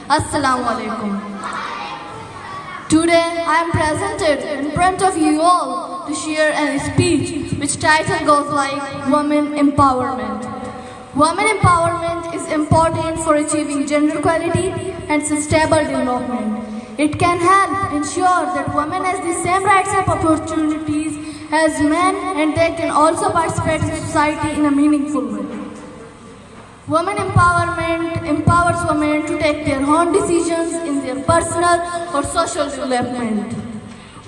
Assalamu alaikum. Today I am presented in front of you all to share a speech which title goes like Women Empowerment. Women empowerment is important for achieving gender equality and sustainable development. It can help ensure that women have the same rights and opportunities as men, and they can also participate in society in a meaningful way. Women empowerment empowers women to take their own decisions in their personal or social development.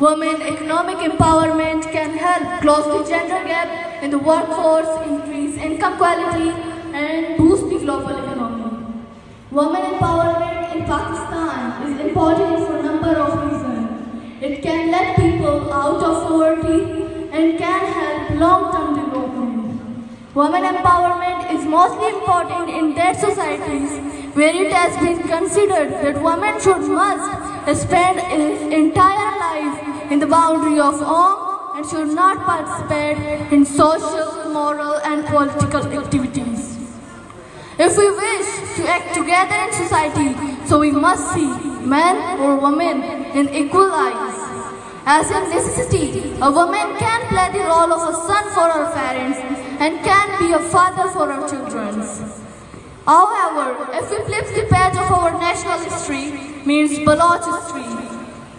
Women economic empowerment can help close the gender gap in the workforce, increase income quality, and boost the global economy. Women empowerment in Pakistan is important for a number of reasons. It can let people out of poverty and can help long-term development. Women empowerment is mostly important in that societies where it has been considered that women must spend its entire life in the boundary of home and should not participate in social, moral and political activities. If we wish to act together in society, so we must see men or women in equal eyes. As a necessity, a woman can play the role of a son for her parents and can be a father for her children. However, if we flip the page of our national history, means Baloch history,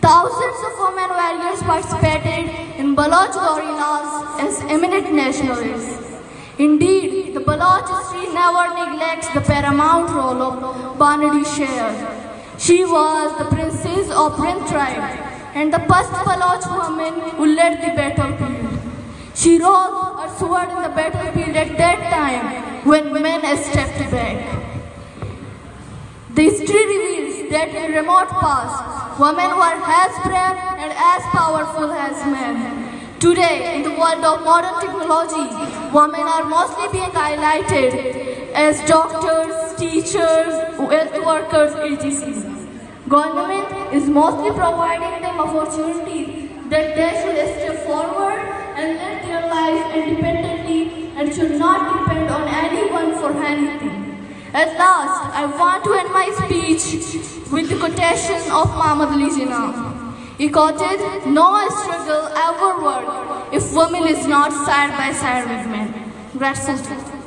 thousands of women warriors participated in Baloch guerrillas as eminent nationalists. Indeed, the Baloch history never neglects the paramount role of Banadi Sher. She was the princess of Rind tribe and the first Baloch woman who led the battlefield. She rose her sword in the battlefield at that time when men stepped back. The history reveals that in remote past, women were as brave and as powerful as men. Today, in the world of modern technology, women are mostly being highlighted as doctors, teachers, health workers, etc. Government is mostly providing them opportunities that they should step forward and live their lives independently and should not depend on anyone for anything. At last, I want to end my speech with the quotation of Muhammad Ali Jinnah. He quoted, "No struggle ever work if women is not side by side with men." That's it.